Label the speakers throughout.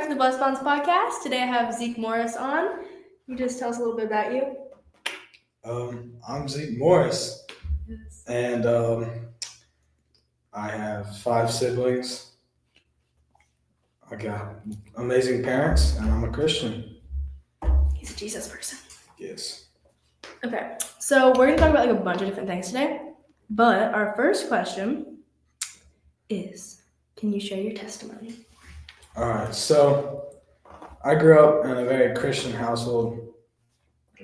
Speaker 1: back to the Blessed Bonds podcast. Today I have Zeke Morris on. Can you just tell us a little bit about you?
Speaker 2: I'm Zeke Morris,
Speaker 1: Yes.
Speaker 2: and I have 5 siblings. I got amazing parents, and I'm a Christian.
Speaker 1: He's a Jesus person.
Speaker 2: Yes.
Speaker 1: Okay, so we're going to talk about like a bunch of different things today. But our first question is, can you share your testimony?
Speaker 2: All right. So I grew up in a very Christian household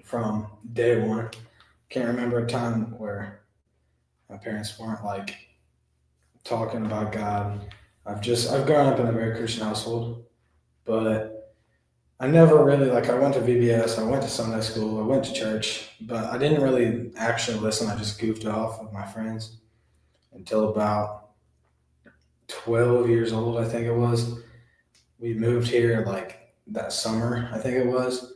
Speaker 2: from day one. Can't remember a time where my parents weren't like talking about God. I've grown up in a very Christian household, but I never really I went to VBS, I went to Sunday school, I went to church, but I didn't really actually listen. I just goofed off with my friends until about 12 years old, I think it was. We moved here that summer, I think it was.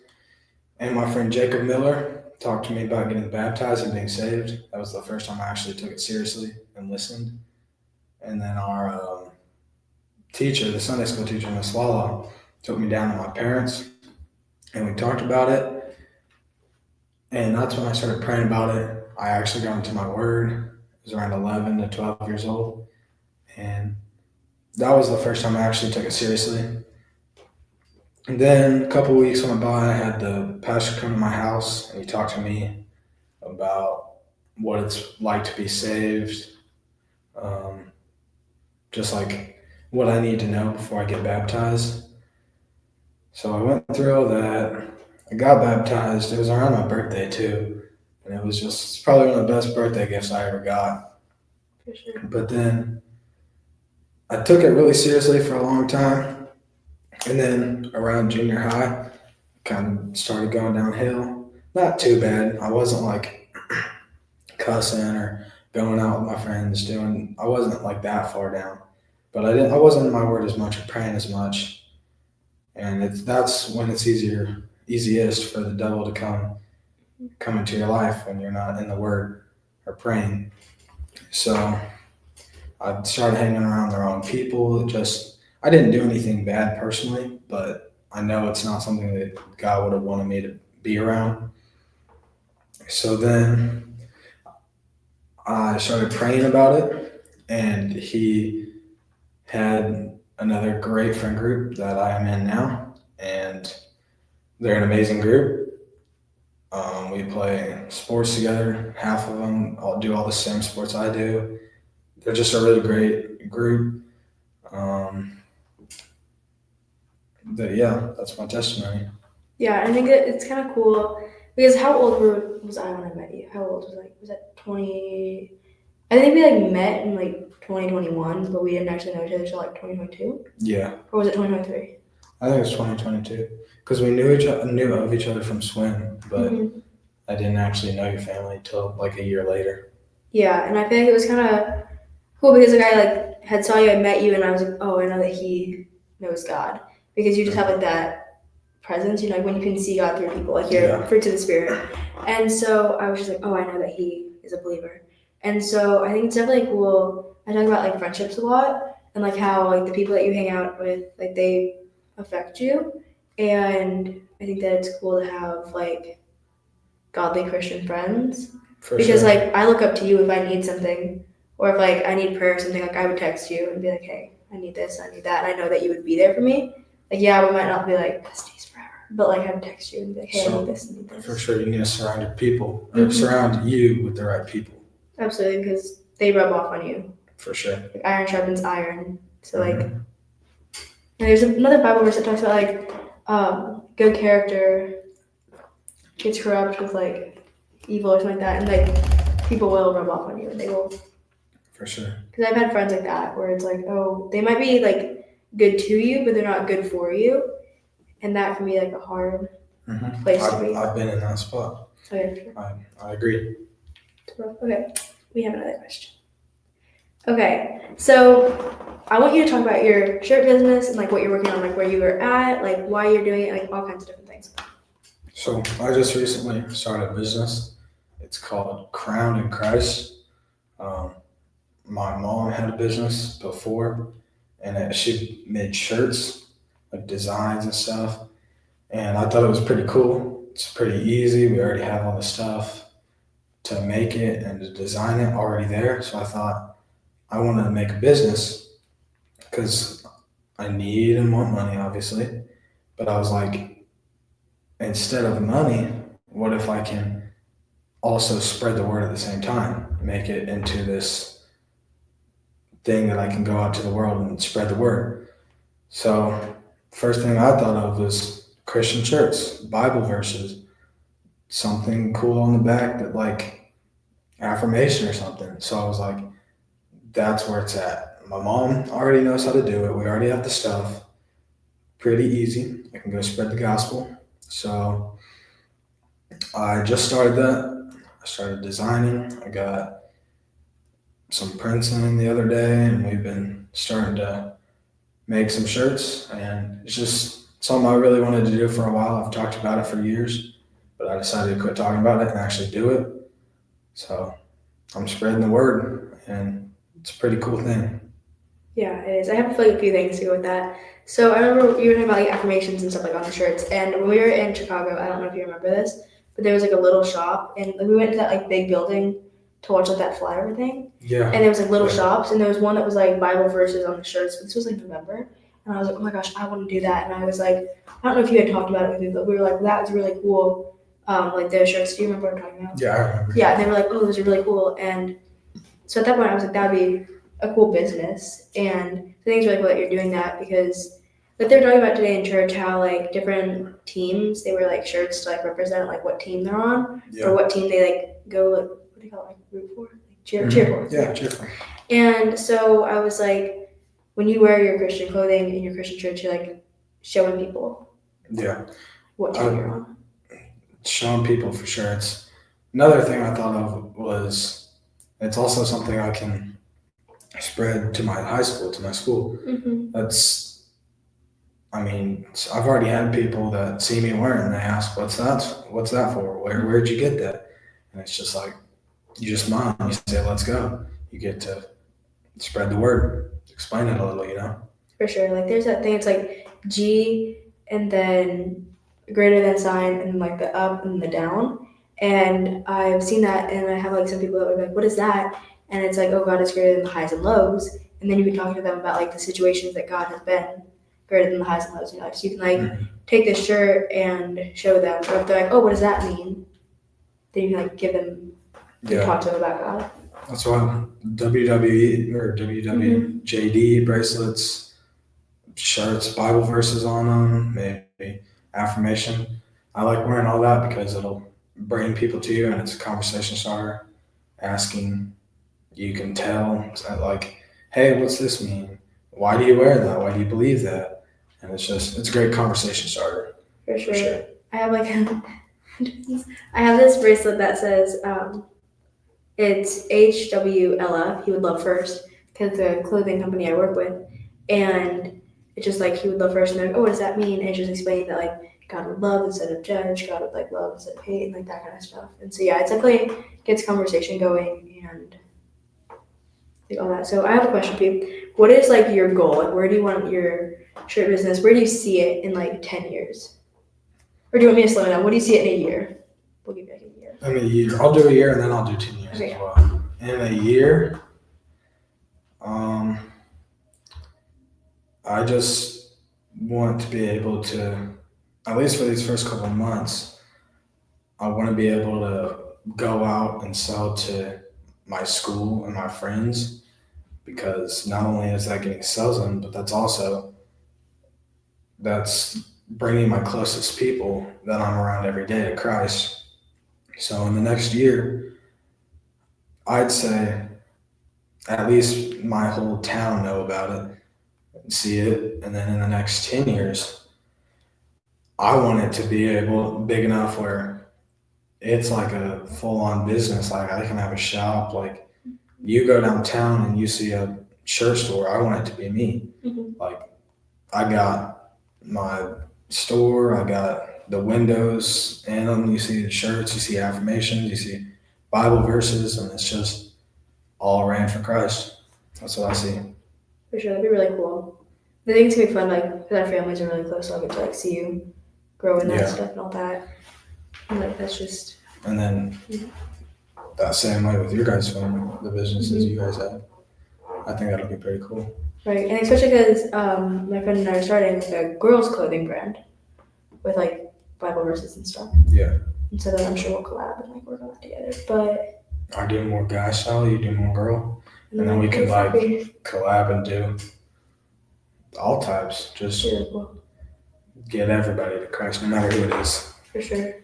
Speaker 2: And my friend Jacob Miller talked to me about getting baptized and being saved. That was the first time I actually took it seriously and listened. And then our teacher, the Sunday school teacher, Miss Lala, took me down to my parents and we talked about it. And that's when I started praying about it. I actually got into my word. It was around 11 to 12 years old. And that was the first time I actually took it seriously. And then a couple weeks went by, I had the pastor come to my house and he talked to me about what it's like to be saved, just like what I need to know before I get baptized. So I went through all that. I got baptized. It was around my birthday too. And it's probably one of the best birthday gifts I ever got.
Speaker 1: For sure.
Speaker 2: But then I took it really seriously for a long time. And then around junior high, kind of started going downhill. Not too bad. I wasn't like cussing or going out with my friends I wasn't like that far down. But I wasn't in my word as much or praying as much. And that's when it's easiest for the devil to come into your life when you're not in the word or praying. So I started hanging around the wrong people. I didn't do anything bad personally, but I know it's not something that God would have wanted me to be around. So then I started praying about it, and he had another great friend group that I am in now, and they're an amazing group. We play sports together. Half of them all do all the same sports I do. They're just a really great group. That's my testimony.
Speaker 1: Yeah, I think it's kind of cool because how old was I when I met you? How old was I? Was that 20? I think we met in 2021, but we didn't actually know each other until 2022.
Speaker 2: Yeah.
Speaker 1: Or was it 2023?
Speaker 2: I think it was 2022 because we knew of each other from swim, but I didn't actually know your family till a year later.
Speaker 1: Yeah, and I feel like it was kind of cool because I had saw you, I met you, and I was like, oh, I know that he knows God because you just have that presence, when you can see God through people, your fruits of the Spirit. And so I was just like, oh, I know that he is a believer. And so I think it's definitely cool. I talk about friendships a lot and how the people that you hang out with, they affect you. And I think that it's cool to have godly Christian friends. Because I look up to you if I need something, or if I need prayer or something. I would text you and be like, hey, I need this, I need that, and I know that you would be there for me. We might not be besties forever, but I would text you and be like, hey, I need this, I need this.
Speaker 2: For sure, you need to surround your people, or surround you with the right people.
Speaker 1: Absolutely, because they rub off on you.
Speaker 2: For sure.
Speaker 1: Iron sharpens iron. So and there's another Bible verse that talks about good character gets corrupt with evil or something like that, and people will rub off on you, and they will.
Speaker 2: For sure.
Speaker 1: Because I've had friends like that where it's oh, they might be good to you, but they're not good for you, and that can be a hard place to be.
Speaker 2: I've been in that spot.
Speaker 1: Okay.
Speaker 2: I agree.
Speaker 1: Okay, we have another question. Okay, so I want you to talk about your shirt business and what you're working on, where you were at, why you're doing it, all kinds of different things.
Speaker 2: So I just recently started a business. It's called Crowned in Christ. My mom had a business before, and she made shirts, like designs and stuff. And I thought it was pretty cool. It's pretty easy. We already have all the stuff to make it and to design it already there. So I thought I wanted to make a business because I need and want money, obviously. But I was like, instead of money, what if I can also spread the word at the same time, make it into this thing that I can go out to the world and spread the word. So first thing I thought of was Christian shirts, Bible verses, something cool on the back that like affirmation or something. So I was like, that's where it's at. My mom already knows how to do it. We already have the stuff. Pretty easy. I can go spread the gospel. So I just started that. I started designing. I got some prints in the other day, and we've been starting to make some shirts. And it's just something I really wanted to do for a while. I've talked about it for years, but I decided to quit talking about it and actually do it. So I'm spreading the word, and it's a pretty cool thing.
Speaker 1: Yeah, it is. I have like a few things to go with that. So I remember you were talking about like affirmations and stuff like on the shirts. And when we were in Chicago, I don't know if you remember this, but there was like a little shop, and like, we went to that like big building to watch like that flyover thing.
Speaker 2: Yeah.
Speaker 1: And there was like little shops, and there was one that was like Bible verses on the shirts. But this was like November, and I was like, oh my gosh, I want to do that. And I was like, I don't know if you had talked about it with me, but we were like, that was really cool. Like those shirts. Do you remember what I'm talking about?
Speaker 2: Yeah, I remember.
Speaker 1: Yeah, and they were like, oh, those are really cool. And so at that point, I was like, that'd be a cool business. And I think it's really cool that you're doing that because, like, they're talking about today in church how like different teams they wear like shirts to like represent like what team they're on or what team they like go like what do you call it, like root for, like cheer for.
Speaker 2: Yeah, cheer for.
Speaker 1: And so I was like, when you wear your Christian clothing in your Christian church, you're like showing people.
Speaker 2: Yeah.
Speaker 1: What team you're on.
Speaker 2: Showing people for sure. It's another thing I thought of was it's also something I can spread to my high school, to my school.
Speaker 1: Mm-hmm.
Speaker 2: I mean, I've already had people that see me wearing and they ask, what's that for? Where'd you get that? And it's just like, you just smile and you say, let's go. You get to spread the word, explain it a little, you know?
Speaker 1: For sure. Like there's that thing, it's like G and then greater than sign and like the up and the down. And I've seen that and I have like some people that would be like, what is that? And it's like, oh, God is greater than the highs and lows. And then you can talk to them about like the situations that God has been greater than the highs and lows in your life. So you can like take this shirt and show them. Or if they're like, oh, what does that mean? Then you can like give them, talk to them about God.
Speaker 2: That's why WWE or WWJD bracelets, shirts, Bible verses on them, maybe affirmation. I like wearing all that because it'll bring people to you and it's a conversation starter. Asking, you can tell, like, hey, what's this mean? Why do you wear that? Why do you believe that? And it's a great conversation starter.
Speaker 1: For sure. I have like, I have this bracelet that says, it's HWLF, he would love first, because the clothing company I work with, and it's just like he would love first, and they're like, oh, what does that mean? And it's just explaining that like God would love instead of judge, God would like love instead of hate, and like that kind of stuff. And so yeah, it's definitely gets conversation going and like all that. So I have a question for you. What is like your goal? Like where do you want your shirt business? Where do you see it in like 10 years? Or do you want me to slow it down? What do you see it in a year? We'll give you like a year.
Speaker 2: In a year. I'll do a year and then I'll do 10 years as well. In a year, I just want to be able to, at least for these first couple of months, I want to be able to go out and sell to my school and my friends, because not only is that getting sales in, but that's bringing my closest people that I'm around every day to Christ. So in the next year, I'd say at least my whole town know about it and see it. And then in the next 10 years, I want it to be big enough where it's like a full-on business. Like I can have a shop. Like you go downtown and you see a shirt store, I want it to be me.
Speaker 1: Mm-hmm.
Speaker 2: Like I got my store, I got the windows in them, you see the shirts, you see affirmations, you see Bible verses, and it's just all ran for Christ. That's what I see.
Speaker 1: For sure, that'd be really cool. I think it's gonna be fun, like, because our families are really close, so I'll get to like see you grow in that
Speaker 2: Yeah.
Speaker 1: stuff and all that. And like that's just.
Speaker 2: And then that same way with your guys' family, the businesses you guys have. I think that'll be pretty cool.
Speaker 1: Right, and especially because my friend and I are starting like a girls' clothing brand with like Bible verses and stuff.
Speaker 2: Yeah.
Speaker 1: And so then I'm sure we'll collab and like work on that together. But
Speaker 2: I do more guy style, you do more girl, and then we can like collab and do all types. Just
Speaker 1: really cool.
Speaker 2: Get everybody to Christ, no matter who it is.
Speaker 1: For sure.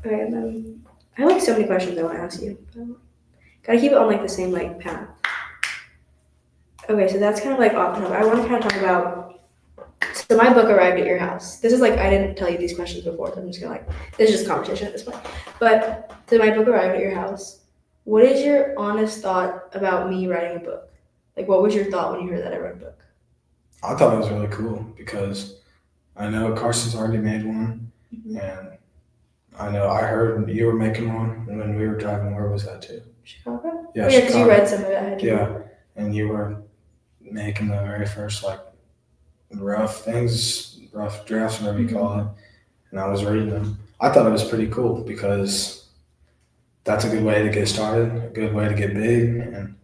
Speaker 1: Okay, and then I have like so many questions I want to ask you. Gotta keep it on like the same like path. Okay, so that's kind of like off topic. I want to kind of talk about. So my book arrived at your house. This is like I didn't tell you these questions before, so I'm just gonna like this is just conversation at this point. But so my book arrived at your house. What is your honest thought about me writing a book? Like, what was your thought when you heard that I wrote a book?
Speaker 2: I thought it was really cool because I know Carson's already made one, and I know I heard you were making one when we were driving. Where was that to?
Speaker 1: Chicago?
Speaker 2: Yeah,
Speaker 1: yeah, because you read some of it.
Speaker 2: Yeah, and you were making the very first like rough drafts, whatever you call it, and I was reading them. I thought it was pretty cool because that's a good way to get started, a good way to get big, and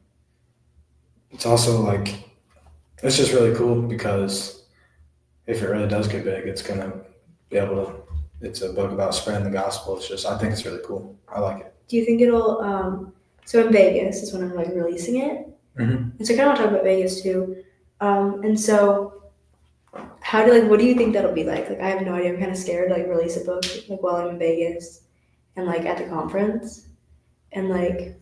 Speaker 2: it's also like it's just really cool because if it really does get big, it's gonna be able to. It's a book about spreading the gospel. It's just I think it's really cool. I like it.
Speaker 1: Do you think it'll? So in Vegas is when I'm like releasing it, and so I kind of want to talk about Vegas too. And so what do you think that'll be like? Like I have no idea. I'm kind of scared to like release a book like while I'm in Vegas and like at the conference. And like,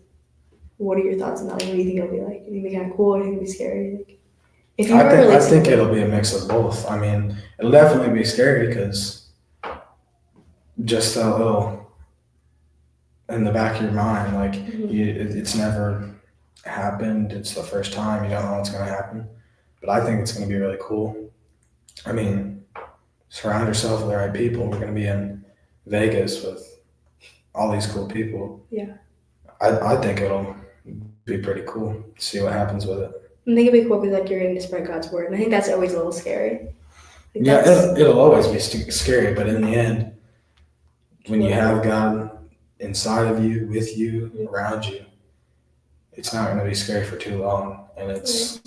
Speaker 1: what are your thoughts on that? Like, what do you think it'll be like? Do you think it'll be kind of cool or do you think it'll be scary? Like, if you
Speaker 2: I think it'll be a mix of both. I mean, it'll definitely be scary because just a little in the back of your mind, like it's never happened. It's the first time. You don't know what's going to happen. But I think it's going to be really cool. I mean, surround yourself with the right people. We're going to be in Vegas with all these cool people.
Speaker 1: Yeah.
Speaker 2: I think it'll be pretty cool to see what happens with it.
Speaker 1: I think it'd be cool because like you're getting to spread God's word, and I think that's always a little scary. Like,
Speaker 2: yeah, it'll always be scary, but in the end, when you have God inside of you, with you, around you, it's not going to be scary for too long, and it's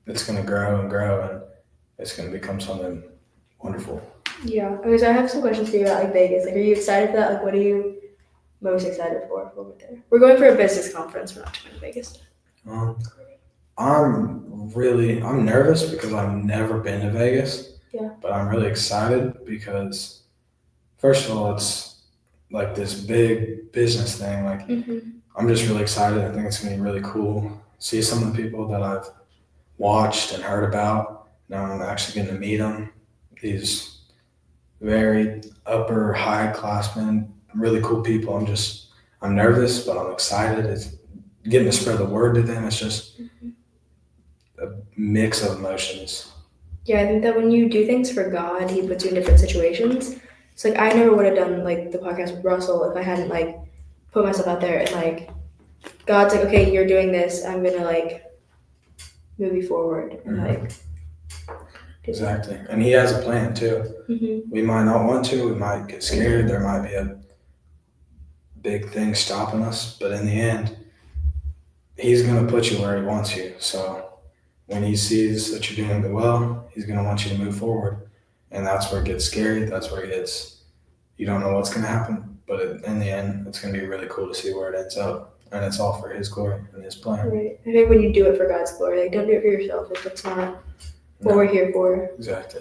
Speaker 2: going to grow and grow, and it's going to become something wonderful.
Speaker 1: Yeah. Okay, so I have some questions for you about like Vegas. Like, are you excited for that? Like, what are you most excited for over there? We're going for a business conference. We're not going to Vegas.
Speaker 2: I'm nervous because I've never been to Vegas.
Speaker 1: Yeah.
Speaker 2: But I'm really excited because, first of all, it's like this big business thing. Like, I'm just really excited. I think it's going to be really cool. See some of the people that I've watched and heard about. Now I'm actually getting to meet them. These very upper, high-classmen, really cool people. I'm nervous, but I'm excited. It's getting to spread the word to them. It's just a mix of emotions.
Speaker 1: Yeah, I think that when you do things for God, He puts you in different situations. So like I never would have done like the podcast with Russell if I hadn't like put myself out there and like God's like, okay, you're doing this. I'm gonna like move you forward and like.
Speaker 2: Exactly, and He has a plan too. We might not want to. We might get scared. There might be a big thing stopping us, but in the end, He's gonna put you where He wants you. So when He sees that you're doing well, He's gonna want you to move forward, and that's where it gets scary. That's where you don't know what's gonna happen, but in the end, it's gonna be really cool to see where it ends up, and it's all for His glory and His plan.
Speaker 1: Right. I think when you do it for God's glory, like don't do it for yourself. If it's not what we're here for.
Speaker 2: Exactly.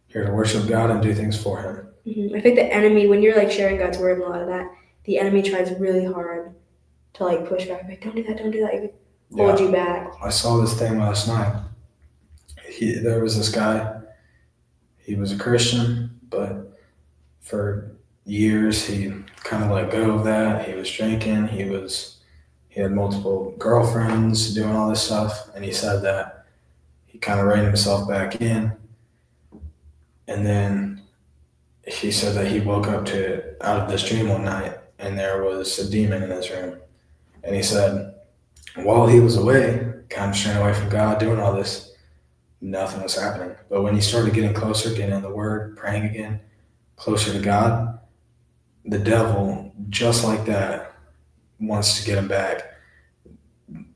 Speaker 2: Here to worship God and do things for Him.
Speaker 1: I think the enemy, when you're like sharing God's word and a lot of that, the enemy tries really hard to like push back, like don't do that, like, hold you back.
Speaker 2: I saw this thing last night. There was this guy. He was a Christian, but for years he kind of let go of that. He was drinking. He had multiple girlfriends, doing all this stuff, and he said that he kind of reined himself back in. And then he said that he woke up out of this dream one night, and there was a demon in his room. And he said, while he was away, kind of straying away from God, doing all this, nothing was happening. But when he started getting closer, getting in the Word, praying again, closer to God, the devil, just like that, wants to get him back.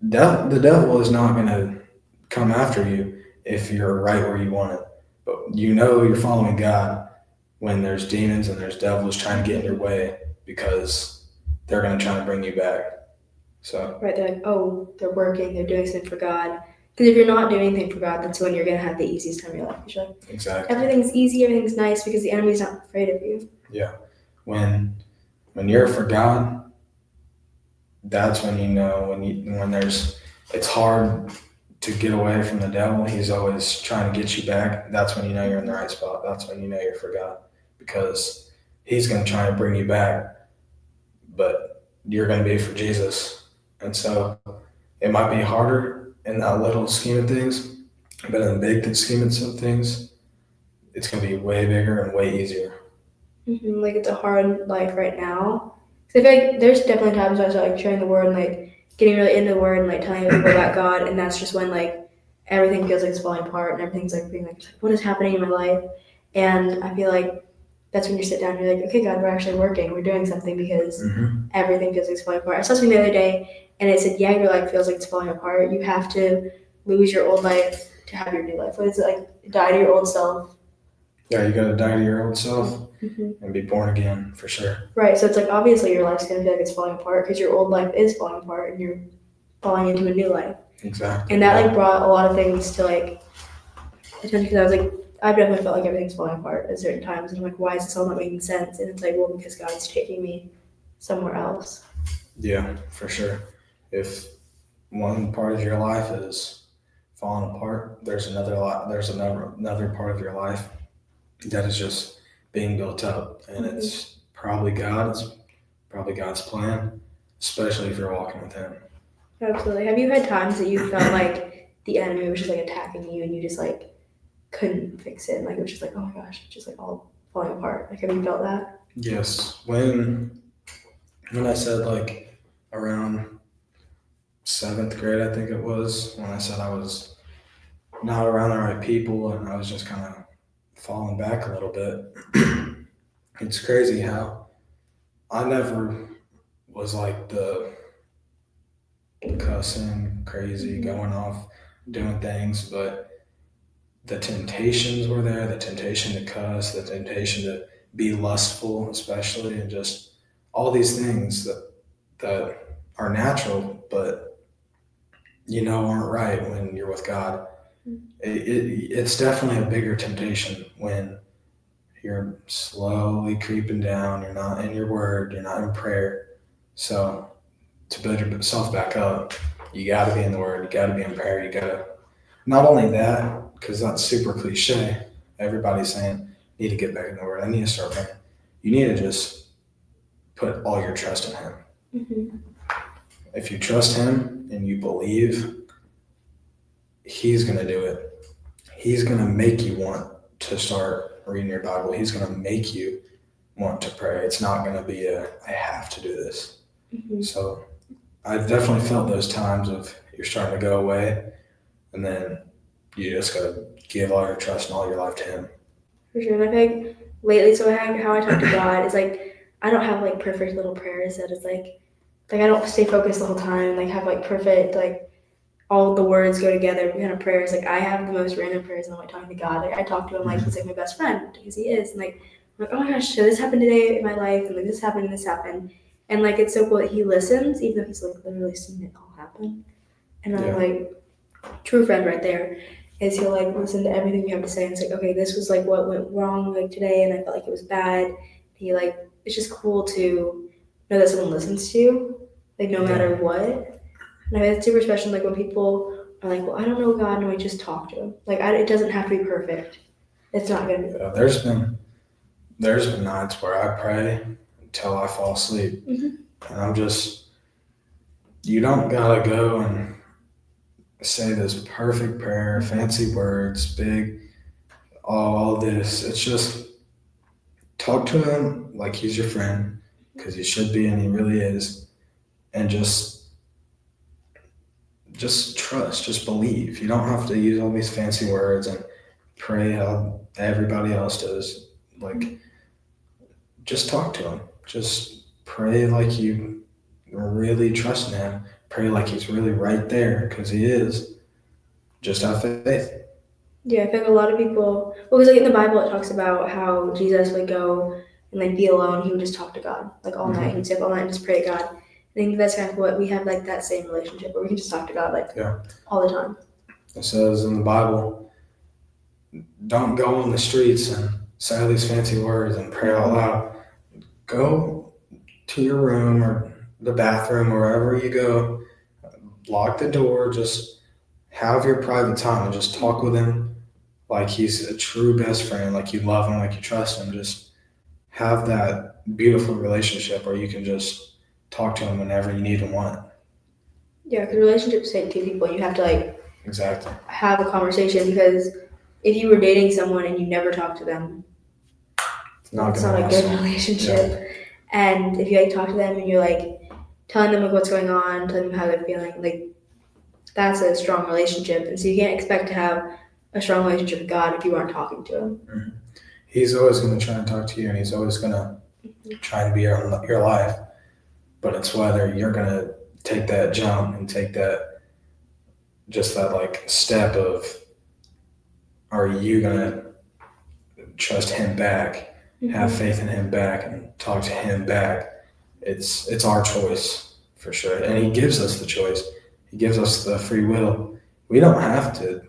Speaker 2: The devil is not going to come after you if you're right where you want it. But you're following God when there's demons and there's devils trying to get in your way because they're going to try to bring you back. So
Speaker 1: right, they're like, oh, they're working, they're doing something for God. Because if you're not doing anything for God, that's when you're going to have the easiest time of your life. You're like,
Speaker 2: exactly.
Speaker 1: everything's easy, everything's nice because the enemy's not afraid of you.
Speaker 2: Yeah. When you're for God, that's when when it's hard to get away from the devil. He's always trying to get you back. That's when you know you're in the right spot. That's when you know you're for God, because he's going to try and bring you back, but you're going to be for Jesus. And so it might be harder in that little scheme of things, but in the big scheme of things, it's going to be way bigger and way easier.
Speaker 1: Mm-hmm. Like, it's a hard life right now. Because I feel like there's definitely times when I start like sharing the Word and like getting really into the Word and like telling people about God, and that's just when like everything feels like it's falling apart and everything's like being like, what is happening in my life? And I feel like that's when you sit down and you're like, okay, God, we're actually working, we're doing something, because everything feels like it's falling apart. I saw something the other day and it said, yeah, your life feels like it's falling apart. You have to lose your old life to have your new life. What is it, like, die to your old self?
Speaker 2: Yeah, you got to die to your old self and be born again, for sure.
Speaker 1: Right, so it's like obviously your life's going to feel like it's falling apart because your old life is falling apart and you're falling into a new life.
Speaker 2: Exactly.
Speaker 1: And that like brought a lot of things to like attention, because I was like, I've definitely felt like everything's falling apart at certain times, and I'm like, why is this all not making sense? And it's like, well, because God's taking me somewhere else.
Speaker 2: Yeah, for sure. If one part of your life is falling apart, there's another part of your life that is just being built up, and it's probably God's plan, especially if you're walking with Him.
Speaker 1: Absolutely. Have you had times that you felt like the enemy was just like attacking you and you just like couldn't fix it, and like it was just like, oh my gosh, it's just like all falling apart? Like, have you felt that?
Speaker 2: Yes. When I said like around 7th grade, I think it was, when I said I was not around the right people and I was just kind of falling back a little bit. It's crazy how I never was like the cussing, crazy, going off, doing things, but the temptations were there, the temptation to cuss, the temptation to be lustful, especially, and just all these things that are natural, but aren't right when you're with God. It's definitely a bigger temptation when you're slowly creeping down, you're not in your Word, you're not in prayer. So to build yourself back up, you got to be in the Word, you got to be in prayer, you got to, not only that, because that's super cliche, everybody's saying, I need to get back in the Word, I need to start praying. You need to just put all your trust in Him. If you trust Him and you believe, He's going to do it. He's going to make you want to start reading your Bible. He's going to make you want to pray. It's not going to be I have to do this. So I've definitely felt those times of you're starting to go away, and then you just got to give all your trust and all your life to Him.
Speaker 1: For sure. And I think lately, so how I talk to God is like, I don't have like perfect little prayers that is like I don't stay focused the whole time, like have like perfect, like all the words go together kind of prayers. Like, I have the most random prayers when I'm like talking to God. Like, I talk to Him like He's like my best friend, because He is. And like, I'm like, oh my gosh, so this happened today in my life, and like this happened and this happened. And like, it's so cool that He listens, even though He's like literally seen it all happen. And I'm like, true friend right there, is He'll like listen to everything you have to say, and it's like, okay, this was like what went wrong like today, and I felt like it was bad. He like, it's just cool to know that someone listens to you, like no matter what. And it's super special, like when people are like, well, I don't know God, and we just talk to Him. Like, it doesn't have to be perfect. It's not going to be.
Speaker 2: There's been nights where I pray until I fall asleep. And I'm just, you don't got to go and say this perfect prayer, fancy words, big, all this. It's just talk to Him like He's your friend, because He should be and He really is. And just just trust, just believe. You don't have to use all these fancy words and pray how everybody else does. Like, just talk to him. Just pray like you really trust in him. Pray like he's really right there, because he is. Just have faith.
Speaker 1: Yeah, I think a lot of people, well, because like in the Bible it talks about how Jesus would go and like be alone. He would just talk to God like all night. He'd stay up all night and just pray to God. I think that's kind of what we have, like that same relationship where we can just talk to God like all the time.
Speaker 2: It says in the Bible, don't go on the streets and say all these fancy words and pray out loud. Go to your room or the bathroom, wherever you go, lock the door, just have your private time and just talk with him like he's a true best friend, like you love him, like you trust him. Just have that beautiful relationship where you can just talk to him whenever you need and want.
Speaker 1: Yeah, because relationships take two people. You have to like
Speaker 2: exactly
Speaker 1: have a conversation, because if you were dating someone and you never talk to them, it's not a good relationship. Yeah. And if you like talk to them and you're like telling them like what's going on, telling them how they're feeling, like that's a strong relationship. And so you can't expect to have a strong relationship with God if you aren't talking to him.
Speaker 2: Mm-hmm. He's always going to try and talk to you, and he's always going to try and be your life. But it's whether you're going to take that jump and take that like step of, are you going to trust him back, have faith in him back, and talk to him back. It's our choice for sure. And he gives us the choice. He gives us the free will. We don't have to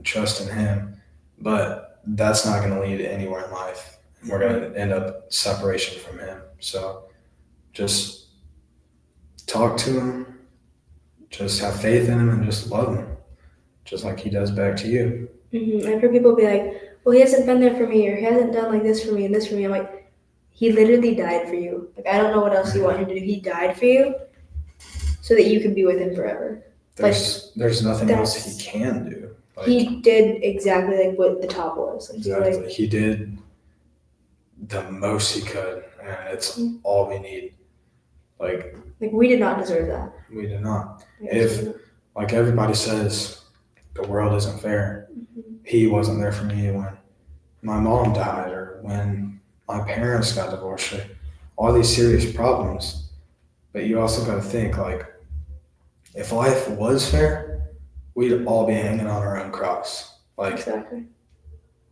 Speaker 2: trust in him, but that's not going to lead anywhere in life. We're going to end up separation from him. So just talk to him, just have faith in him, and just love him, just like he does back to you.
Speaker 1: I've heard people be like, well, he hasn't been there for me, or he hasn't done like this for me and this for me. I'm like, he literally died for you. Like, I don't know what else you want him to do. He died for you so that you could be with him forever.
Speaker 2: There's nothing else he can do.
Speaker 1: Like, he did exactly like what the top was. Like,
Speaker 2: exactly. He did the most he could, and it's all we need. Like
Speaker 1: we did not deserve that.
Speaker 2: We did not. If, like everybody says, the world isn't fair. He wasn't there for me when my mom died, or when my parents got divorced, or all these serious problems. But you also got to think, like, if life was fair, we'd all be hanging on our own cross. Like,
Speaker 1: exactly.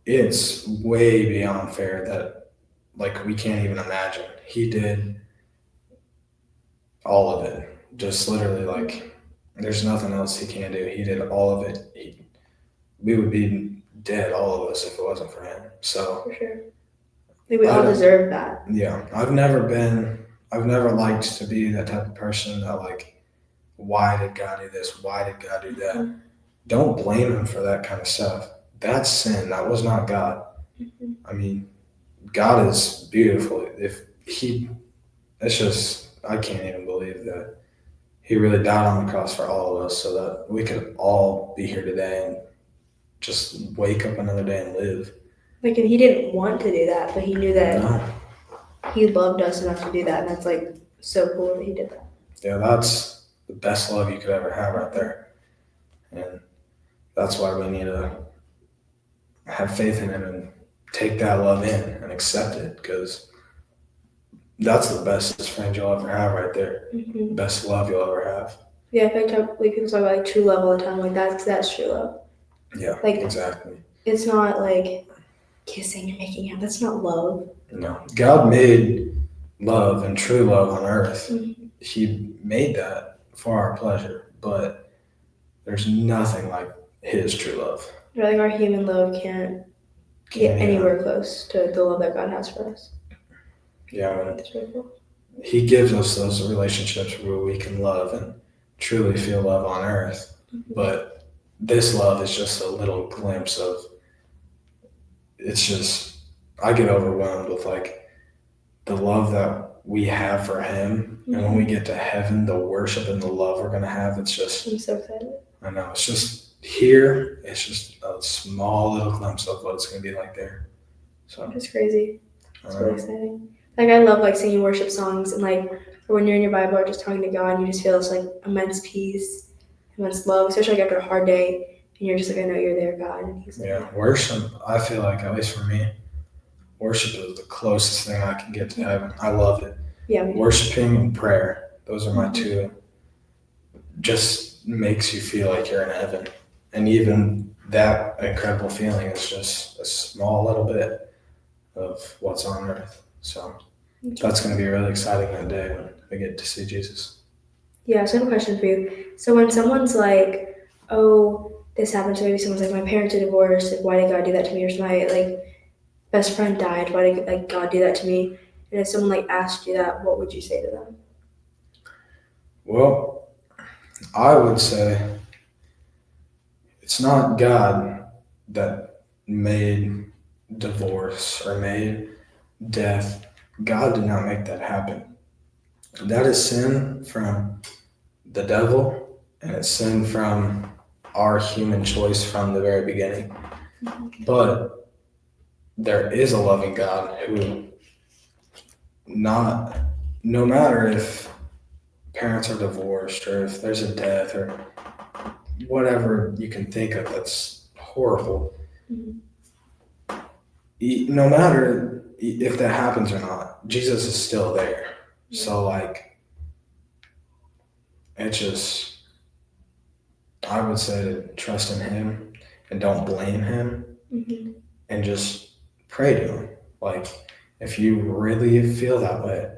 Speaker 2: It's way beyond fair that, like, we can't even imagine. He did all of it. Just literally, like, there's nothing else he can do. He did all of it. We would be dead, all of us, if it wasn't for him. So
Speaker 1: for sure, we all deserve that.
Speaker 2: Yeah, I've never liked to be that type of person that, like, why did God do this? Why did God do that? Don't blame him for that kind of stuff. That's sin. That was not God. I mean, God is beautiful. It's just, I can't even believe that he really died on the cross for all of us so that we could all be here today and just wake up another day and live.
Speaker 1: Like, and he didn't want to do that, but he knew that he loved us enough to do that, and that's like so cool that he did that.
Speaker 2: Yeah, that's the best love you could ever have right there. And that's why we need to have faith in him and take that love in and accept it, because that's the best friend you'll ever have right there. Best love you'll ever have.
Speaker 1: Yeah, I think people talk about like true love all the time. Like that's true love.
Speaker 2: Yeah,
Speaker 1: like
Speaker 2: exactly.
Speaker 1: It's not like kissing and making out. That's not love.
Speaker 2: No, God made love and true love on earth. He made that for our pleasure, but there's nothing like his true love.
Speaker 1: Like our human love can't get anywhere close to the love that God has for us.
Speaker 2: Yeah, he gives us those relationships where we can love and truly feel love on earth. But this love is just a little glimpse of, it's just, I get overwhelmed with like the love that we have for him. And when we get to heaven, the worship and the love we're going to have, it's just, I'm so excited. I know, it's just here, it's just a small little glimpse of what it's going to be like there. So
Speaker 1: it's crazy. It's really exciting. Like, I love like singing worship songs, and like when you're in your Bible or just talking to God, you just feel this like immense peace He wants love, especially like after a hard day, and you're just like, I know you're there, God. And he's like,
Speaker 2: Yeah, worship, I feel like, at least for me, worship is the closest thing I can get to heaven. I love it.
Speaker 1: yeah,
Speaker 2: Worshiping and prayer, those are my
Speaker 1: Mhm.
Speaker 2: two. Just makes you feel like you're in heaven. And even that incredible feeling is just a small little bit of what's on earth. So that's going to be really exciting that day when we get to see Jesus.
Speaker 1: Yeah, so I have a question for you. So when someone's like, oh, this happened, so maybe someone's like, my parents are divorced, like, why did God do that to me? Or my like best friend died, why did like God do that to me? And if someone like asked you that, what would you say to them?
Speaker 2: Well, I would say it's not God that made divorce or made death. God did not make that happen. That is sin from the devil, and it's sin from our human choice from the very beginning. But there is a loving God who, no matter if parents are divorced or if there's a death or whatever you can think of that's horrible,
Speaker 1: Mhm.
Speaker 2: no matter if that happens or not, Jesus is still there. So like, it's just, I would say to trust in him and don't blame him
Speaker 1: Mhm.
Speaker 2: and just pray to him. Like, if you really feel that way,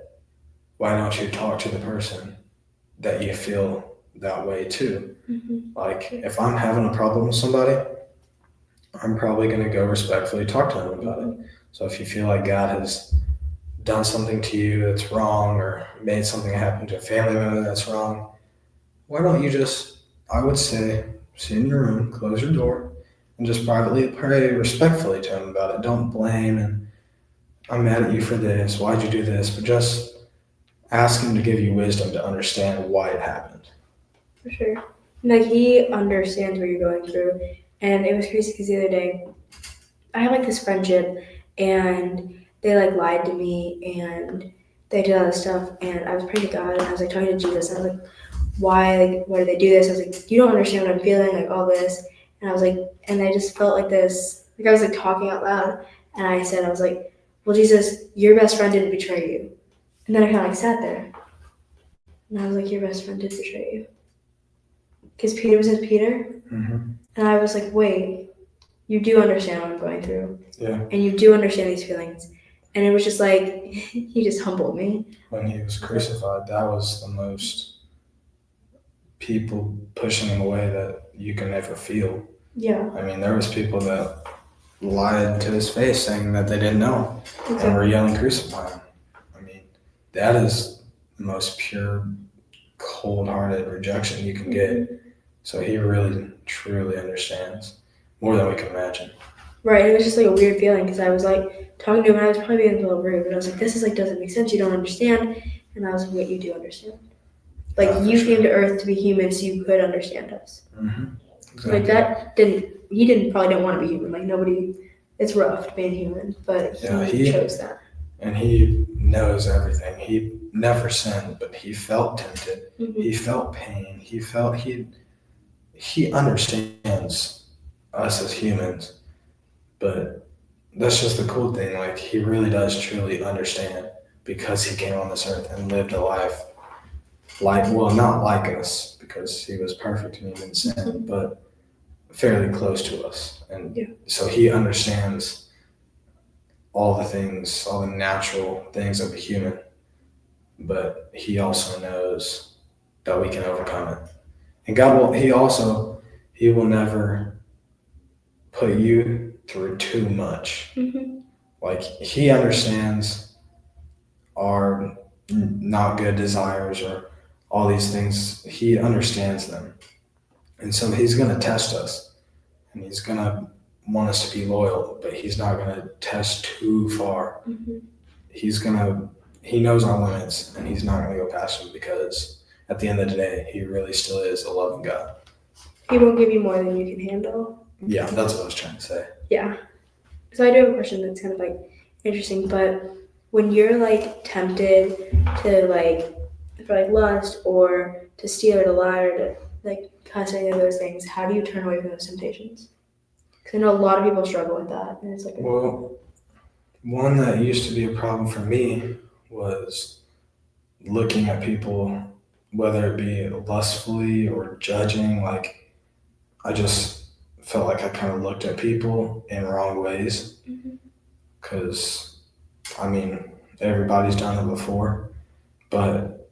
Speaker 2: why don't you talk to the person that you feel that way to?
Speaker 1: Mhm.
Speaker 2: Like, if I'm having a problem with somebody, I'm probably going to go respectfully talk to them about it. So if you feel like God has done something to you that's wrong or made something happen to a family member that's wrong, why don't you just, I would say, sit in your room, close your door, and just privately pray respectfully to him about it. Don't blame and I'm mad at you for this. Why'd you do this? But just ask him to give you wisdom to understand why it happened.
Speaker 1: For sure. Like he understands what you're going through. And it was crazy because the other day I have like this friendship and they like lied to me and they did all this stuff and I was praying to God and I was like talking to Jesus and I was like, why, like, why did they do this? I was like, you don't understand what I'm feeling, like all this. And I was like, and I just felt like this, like I was like talking out loud and I said, I was like, well, Jesus, your best friend didn't betray you. And then I kind of like sat there and I was like, your best friend did betray you. Because Peter was with Peter.
Speaker 2: Mm-hmm.
Speaker 1: And I was like, wait, you do understand what I'm going through.
Speaker 2: Yeah.
Speaker 1: And you do understand these feelings. And it was just like, he just humbled me.
Speaker 2: When he was crucified, that was the most people pushing him away that you can ever feel.
Speaker 1: Yeah.
Speaker 2: I mean, there was people that lied to his face saying that they didn't know
Speaker 1: Exactly.
Speaker 2: and were yelling, crucify him. I mean, that is the most pure, cold-hearted rejection you can get. So he really, truly understands more than we can imagine.
Speaker 1: Right. It was just like a weird feeling because I was like talking to him and I was probably being a little rude, but I was like, this is like doesn't make sense. You don't understand. And I was like, wait, you do understand. Like
Speaker 2: Yeah,
Speaker 1: you
Speaker 2: for
Speaker 1: came
Speaker 2: sure.
Speaker 1: to Earth to be human, so you could understand us.
Speaker 2: Mm-hmm. Exactly.
Speaker 1: Like that didn't. He didn't probably don't want to be human. Like nobody. It's rough being human, but he chose that.
Speaker 2: And he knows everything. He never sinned, but he felt tempted.
Speaker 1: Mm-hmm.
Speaker 2: He felt pain. He understands us as humans. But that's just the cool thing. Like, he really does truly understand because he came on this earth and lived a life like, well, not like us because he was perfect and he didn't sin, but fairly close to us. And
Speaker 1: Yeah.
Speaker 2: so he understands all the things, all the natural things of a human, but he also knows that we can overcome it. And he will never put you through too much.
Speaker 1: Mm-hmm.
Speaker 2: Like, he understands our not good desires or all these things. He understands them. And so he's going to test us and he's going to want us to be loyal, but he's not going to test too far.
Speaker 1: Mm-hmm.
Speaker 2: He knows our limits and he's not going to go past them because at the end of the day, he really still is a loving God.
Speaker 1: He won't give you more than you can handle.
Speaker 2: Yeah, that's what I was trying to say.
Speaker 1: Yeah. So I do have a question that's kind of like interesting, but when you're like tempted to like for like lust or to steal or to lie or to like cuss or any of those things, how do you turn away from those temptations? Because I know a lot of people struggle with that, and it's like
Speaker 2: Well, one that used to be a problem for me was looking at people, whether it be lustfully or judging. Like, I just felt like I kind of looked at people in wrong ways because, I mean, everybody's done it before. But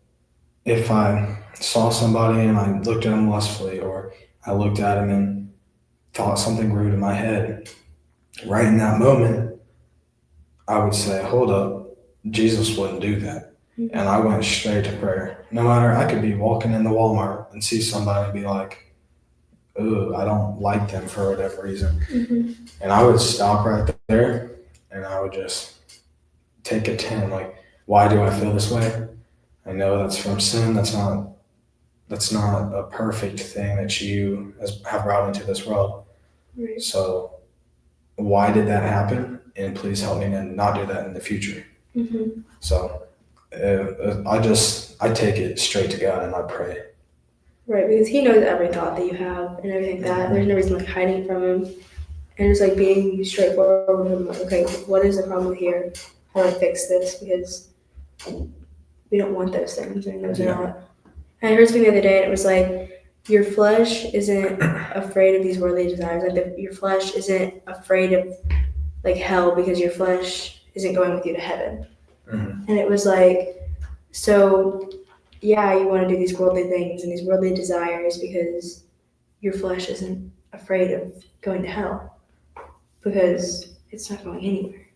Speaker 2: if I saw somebody and I looked at them lustfully, or I looked at them and thought something rude in my head, right in that moment, I would say, hold up, Jesus wouldn't do that. And I went straight to prayer. No matter, I could be walking in the Walmart and see somebody and be like, ooh, I don't like them for whatever reason. And I would stop right there and I would just take a 10. Like, why do I feel this way? I know that's from sin. That's not a perfect thing that you have brought into this world.
Speaker 1: Right.
Speaker 2: So why did that happen? And please help me to not do that in the future. So I take it straight to God and I pray.
Speaker 1: Right, because He knows every thought that you have and everything like that. There's no reason like hiding it from Him, and just like being straightforward with Him. Like, okay, what is the problem here? How do I fix this? Because we don't want those things, and those are not. And I heard something the other day, and it was like your flesh isn't afraid of these worldly desires. Like your flesh isn't afraid of like hell because your flesh isn't going with you to heaven. And it was like, so yeah, you want to do these worldly things and these worldly desires because your flesh isn't afraid of going to hell because it's not going anywhere.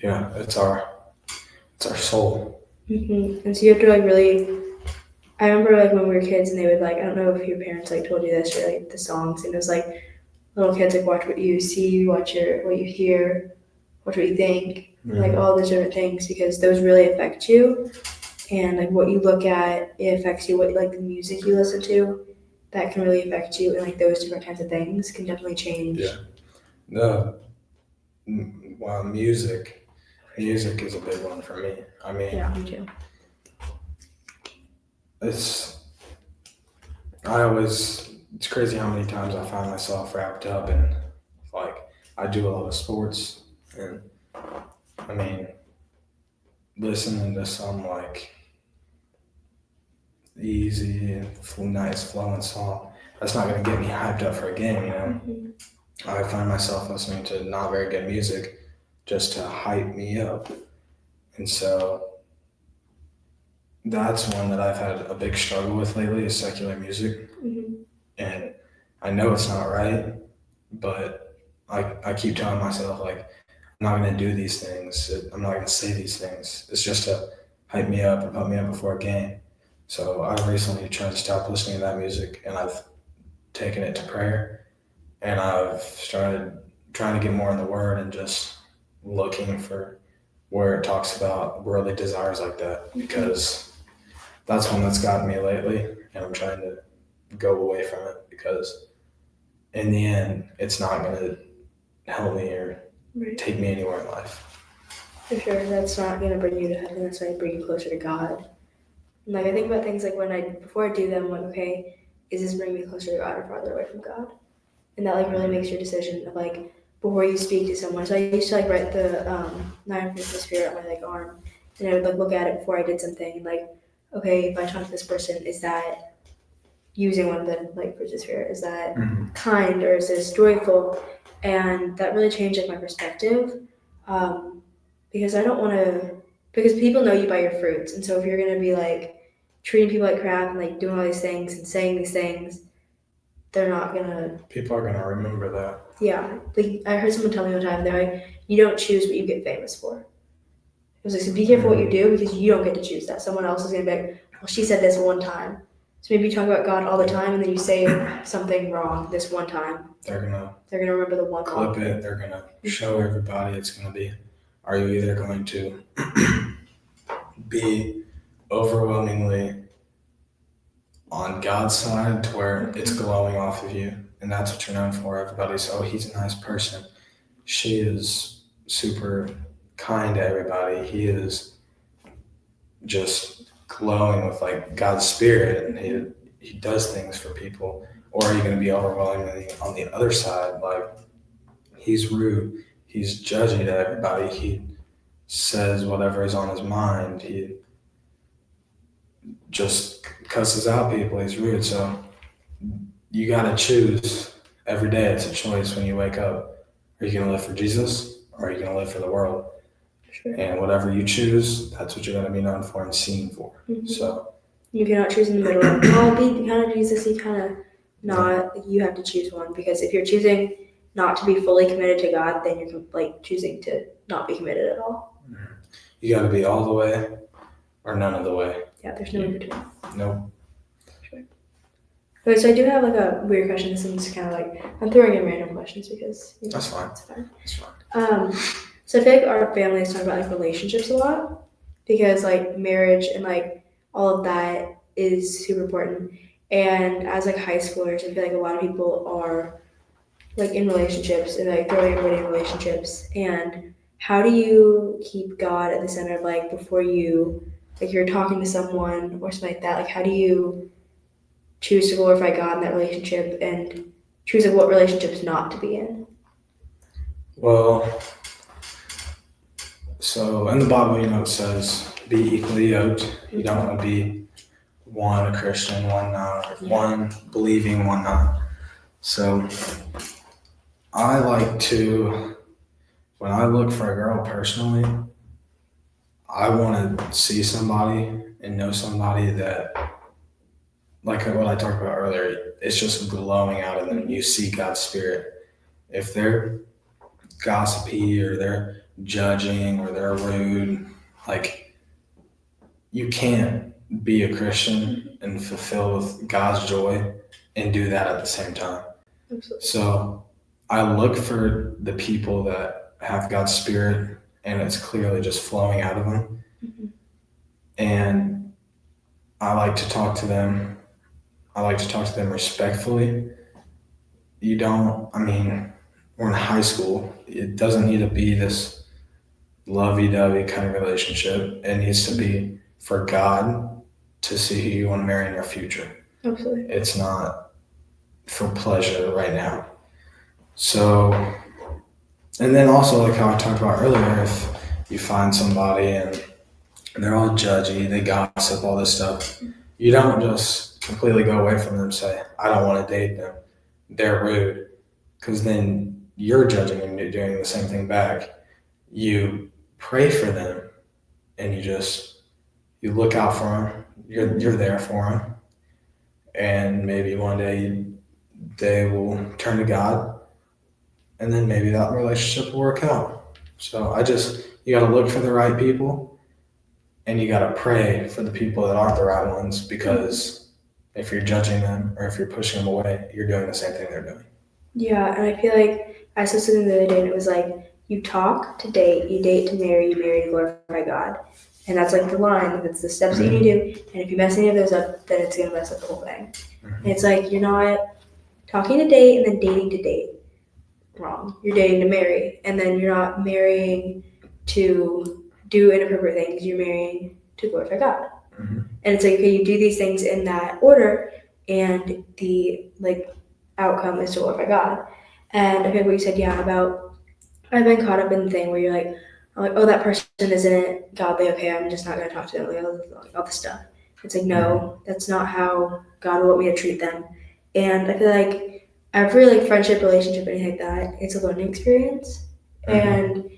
Speaker 2: Yeah, it's our soul.
Speaker 1: And so you have to like really. I remember like when we were kids and they would like, I don't know if your parents like told you this or like the songs, and it was like little kids like watch what you see, watch what you hear, watch what you think, like all those different things, because those really affect you. And like what you look at, it affects you. What like the music you listen to, that can really affect you, and like those different types of things can definitely change.
Speaker 2: Yeah. Well, music is a big one for me. I mean,
Speaker 1: yeah, me too.
Speaker 2: It's crazy how many times I find myself wrapped up in, like, I do a lot of sports, and I mean, listening to some like easy and nice flowing song, that's not going to get me hyped up for a game, you know? I find myself listening to not very good music just to hype me up. And so that's one that I've had a big struggle with lately, is secular music. And I know it's not right, but I keep telling myself, like, I'm not going to do these things. I'm not going to say these things. It's just to hype me up and put me up before a game. So I've recently tried to stop listening to that music, and I've taken it to prayer, and I've started trying to get more in the Word and just looking for where it talks about worldly desires like that, because that's one that's gotten me lately, and I'm trying to go away from it, because in the end, it's not going to help me or take me anywhere in life.
Speaker 1: For sure, that's not going to bring you to heaven. That's not going to bring you closer to God. And like I think about things like before I do them, I'm like, okay, is this bringing me closer to God or farther away from God? And that like really makes your decision of like before you speak to someone. So I used to like write the 9 fruits of the Spirit on my like arm, and I would like look at it before I did something, and like, okay, if I talk to this person, is that using one of the like fruits of the Spirit? Is that kind, or is this joyful? And that really changed like my perspective, because I don't want to. Because people know you by your fruits, and so if you're gonna be like treating people like crap and like doing all these things and saying these things, they're not gonna.
Speaker 2: People are gonna remember that.
Speaker 1: Yeah, like I heard someone tell me one time, they're like, you don't choose what you get famous for. It was like, so be careful what you do, because you don't get to choose that. Someone else is gonna be like, well, she said this one time. So maybe you talk about God all the time, and then you say something wrong this one time. They're gonna remember the one
Speaker 2: clip wrong. It. They're gonna show everybody. It's gonna be. Are you either going to be overwhelmingly on God's side to where it's glowing off of you, and that's what you're known for? Everybody's, oh, he's a nice person. She is super kind to everybody. He is just glowing with like God's Spirit, and he does things for people. Or are you going to be overwhelmingly on the other side? Like, he's rude, he's judgy to everybody, he says whatever is on his mind, he just cusses out people, he's rude. So you got to choose every day. It's a choice when you wake up. Are you going to live for Jesus, or are you going to live for the world?
Speaker 1: Sure.
Speaker 2: And whatever you choose, that's what you're going to be known for and seen for.
Speaker 1: Mm-hmm.
Speaker 2: So
Speaker 1: you cannot choose in the middle. Like, I'll be kind of Jesus, you kind of not. Yeah. You have to choose one, because if you're choosing not to be fully committed to God, then you're like choosing to not be committed at all.
Speaker 2: You got to be all the way or none of the way.
Speaker 1: Yeah, there's no in between.
Speaker 2: Nope.
Speaker 1: Sure. Okay, so I do have like a weird question. This is kind of like, I'm throwing in random questions because
Speaker 2: that's fine.
Speaker 1: It's fine.
Speaker 2: That's fine.
Speaker 1: So I feel like our families talk about like relationships a lot, because like marriage and like all of that is super important. And as like high schoolers, I feel like a lot of people are like in relationships and like throwing everybody in relationships. And how do you keep God at the center of like, before you, like you're talking to someone or something like that, like how do you choose to glorify God in that relationship and choose like what relationships not to be in?
Speaker 2: Well, so in the Bible, it says be equally yoked. You don't want to be one a Christian, one not, one believing, one not. So I like to, when I look for a girl personally, I want to see somebody and know somebody that, like what I talked about earlier, it's just glowing out of them. You see God's Spirit. If they're gossipy or they're judging or they're rude, like, you can't be a Christian and fulfill with God's joy and do that at the same time.
Speaker 1: Absolutely.
Speaker 2: So I look for the people that have God's Spirit and it's clearly just flowing out of them.
Speaker 1: Mm-hmm.
Speaker 2: And I like to talk to them. I like to talk to them respectfully. We're in high school. It doesn't need to be this lovey-dovey kind of relationship. It needs to be for God to see who you want to marry in your future.
Speaker 1: Absolutely.
Speaker 2: It's not for pleasure right now. So, and then also like how I talked about earlier, if you find somebody and they're all judgy, they gossip, all this stuff, you don't just completely go away from them and say, I don't want to date them, they're rude, because then you're judging and you're doing the same thing back. You pray for them and you look out for them, you're there for them, and maybe one day they will turn to God, and then maybe that relationship will work out. So you got to look for the right people, and you got to pray for the people that aren't the right ones, because if you're judging them or if you're pushing them away, you're doing the same thing they're doing.
Speaker 1: Yeah, and I feel like I said something the other day, and it was like, you talk to date, you date to marry, you marry to glorify God. And that's like the line, that's the steps that you need to do. And if you mess any of those up, then it's going to mess up the whole thing. And it's like, you're not talking to date and then dating to date. Wrong. You're dating to marry. And then you're not marrying to do inappropriate things. You're marrying to glorify God.
Speaker 2: Mm-hmm.
Speaker 1: And it's like, okay, you do these things in that order, and the like outcome is to glorify God. And I think what you said, about I've been caught up in the thing where you're like, oh, that person isn't godly. Okay, I'm just not going to talk to them. Like all this stuff. It's like, no, that's not how God would want me to treat them. And I feel like every like friendship, relationship, anything like that, it's a learning experience. And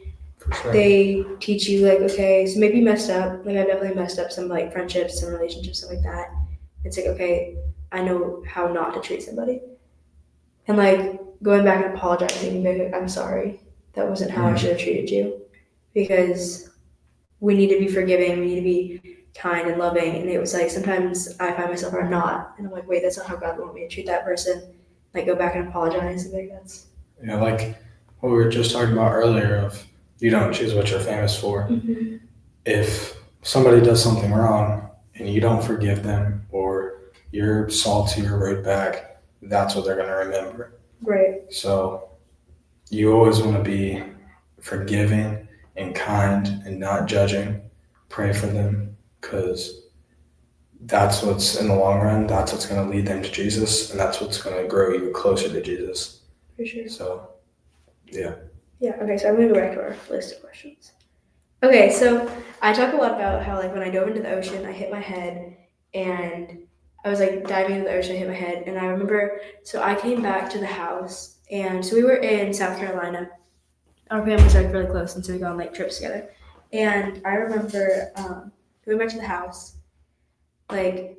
Speaker 1: sure, they teach you like, okay, so maybe you messed up. Like I've definitely messed up some like friendships, some relationships, stuff like that. It's like, okay, I know how not to treat somebody. And like going back and apologizing, like, I'm sorry. That wasn't how I should have treated you, because we need to be forgiving, we need to be kind and loving. And it was like, sometimes I find myself where I'm not, and I'm like, wait, that's not how God would want me to treat that person. Like go back and apologize. And like that's
Speaker 2: like what we were just talking about earlier of you don't choose what you're famous for.
Speaker 1: Mm-hmm.
Speaker 2: If somebody does something wrong and you don't forgive them, or you're salty or rude back, that's what they're going to remember.
Speaker 1: Right.
Speaker 2: So you always want to be forgiving and kind and not judging. Pray for them, because that's what's in the long run. That's what's going to lead them to Jesus, and that's what's going to grow you closer to Jesus.
Speaker 1: For sure.
Speaker 2: So, yeah.
Speaker 1: Yeah. Okay. So I'm gonna go back to our list of questions. Okay. So I talk a lot about how like when I dove into the ocean, I hit my head, and I was like diving into the ocean, I hit my head, and I remember. So I came back to the house, and so we were in South Carolina. Our families are really close, and so we go on like trips together. And I remember going back to the house, like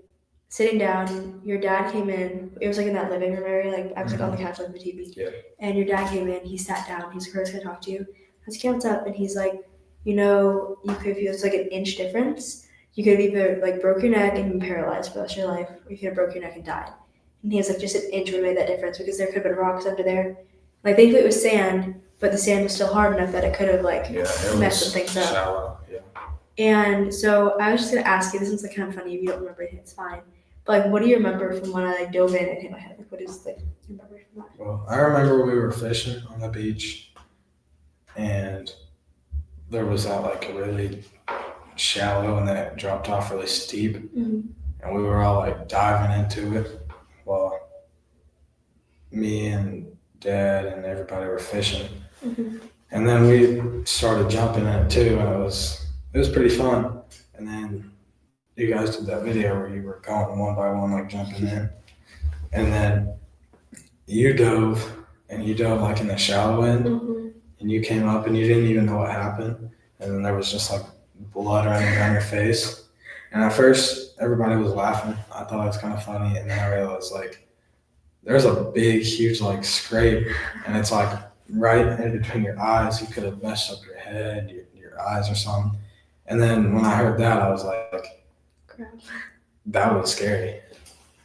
Speaker 1: sitting down. Your dad came in. It was like in that living room area. Like I was like on the couch, like the TV.
Speaker 2: Yeah.
Speaker 1: And your dad came in. He sat down. He's like, "Who's gonna talk to you?" I was like, "What's up?" And he's like, "You know, you could feel it's like an inch difference. You could have either like broke your neck and been paralyzed for the rest of your life, or you could have broke your neck and died." And he was like, "Just an inch would have made that difference because there could have been rocks under there. Like thankfully it was sand, but the sand was still hard enough that it could have like messed some things up."
Speaker 2: Shallow. Yeah.
Speaker 1: And so I was just gonna ask you. This is like kind of funny. If you don't remember anything, it's fine. But like, what do you remember from when I like dove in and hit my head? Like, what is like your memory from that?
Speaker 2: Well, I remember we were fishing on the beach, and there was that like really shallow, and then it dropped off really steep,
Speaker 1: Mm-hmm.
Speaker 2: and we were all like diving into it while me and Dad and everybody were fishing.
Speaker 1: Mm-hmm.
Speaker 2: And then we started jumping in it too, and it was pretty fun. And then you guys did that video where you were going one by one, like jumping in, and then you dove like in the shallow end,
Speaker 1: Mm-hmm.
Speaker 2: and you came up and you didn't even know what happened, and then there was just like blood running down your face. And at first, everybody was laughing. I thought it was kind of funny, and then I realized like there's a big, huge like scrape, and it's like right in between your eyes. You could have messed up your head, your eyes, or something. And then when I heard that, I was like,
Speaker 1: Crap.
Speaker 2: that was scary.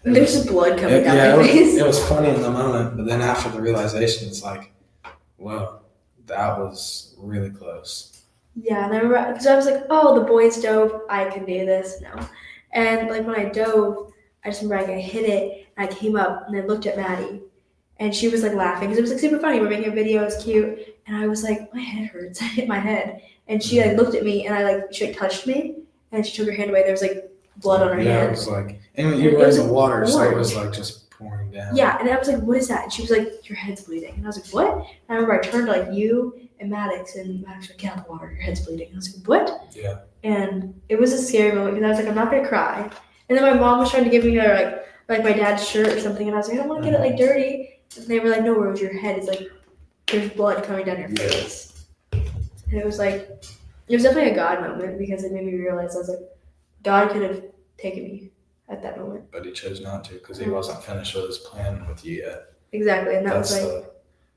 Speaker 1: There's just blood coming down my face.
Speaker 2: It was funny in the moment, but then after the realization, it's like, whoa, that was really close.
Speaker 1: Yeah, and I remember because I was like, oh, the boys dove, I can do this. No. And like when I dove, I just remember I hit it, and I came up, and I looked at Maddie, and she was like laughing because it was like super funny. We're making a video, it was cute, and I was like, my head hurts. I hit my head, and she like looked at me, and I like she like touched me, and she took her hand away. There was like blood on her hand.
Speaker 2: Yeah, it was like, and you were in the water, so it was like just pouring down.
Speaker 1: Yeah, and I was like, what is that? And she was like, your head's bleeding. And I was like, what? And I remember I turned to like you and Maddox, and Maddox was like, get out of the water, your head's bleeding. And I was like, what?
Speaker 2: Yeah.
Speaker 1: And it was a scary moment because I was like, I'm not gonna cry. And then my mom was trying to give me her like my dad's shirt or something, and I was like, I don't want to get it like dirty. And they were like, no, Rose, your head is like, there's blood coming down your face. And it was like, it was definitely a God moment because it made me realize I was like, God could have taken me at that moment.
Speaker 2: But he chose not to because he wasn't finished with his plan with you yet.
Speaker 1: Exactly, and that was like,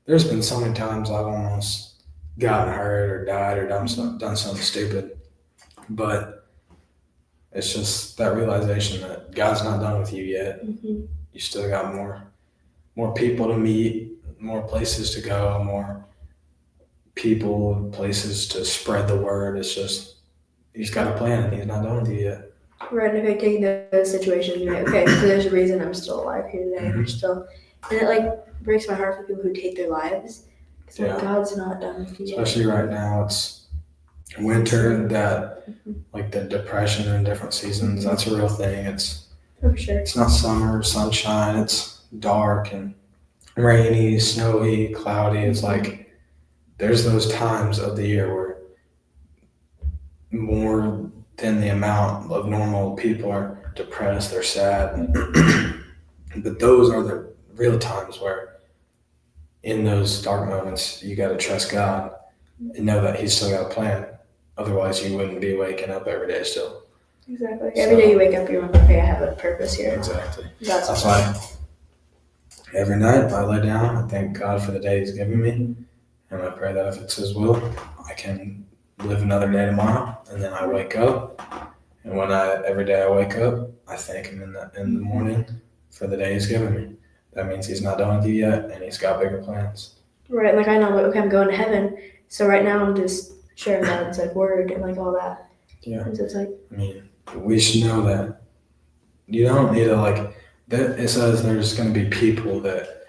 Speaker 2: there's been so many times I've almost gotten hurt or died or done something stupid, but it's just that realization that God's not done with you yet.
Speaker 1: mm-hmm.
Speaker 2: You still got more people to meet, more places to go, more people, places to spread the word. It's just he's got a plan and he's not done with you yet.
Speaker 1: Right, and if I take those situations, you're like, okay, so there's a reason I'm still alive here today.
Speaker 2: Mm-hmm.
Speaker 1: I'm still, and it like breaks my heart for people who take their lives. Because like, God's not done with you yet.
Speaker 2: Especially right now, it's winter and that, like the depression in different seasons. That's a real thing. It's
Speaker 1: for sure.
Speaker 2: It's not summer, sunshine. It's dark and rainy, snowy, cloudy. It's like there's those times of the year where more than the amount of normal people are depressed, they're sad. But those are the real times where in those dark moments, you got to trust God and know that he's still got a plan. Otherwise, you wouldn't be waking up every day still.
Speaker 1: Exactly. Every day you wake up, you remember, okay, I have a purpose here.
Speaker 2: Exactly.
Speaker 1: That's
Speaker 2: why every night I lay down, I thank God for the day he's given me. And I pray that if it's his will, I can live another day tomorrow. And then I wake up. And every day I wake up, I thank him in the morning for the day he's given me. That means he's not done with you yet, and he's got bigger plans.
Speaker 1: Right, like I know, like, okay, I'm going to heaven. So right now I'm just sharing God's like word and like all that.
Speaker 2: Yeah.
Speaker 1: And so it's like,
Speaker 2: I mean, we should know that you don't need to like that. It says there's going to be people that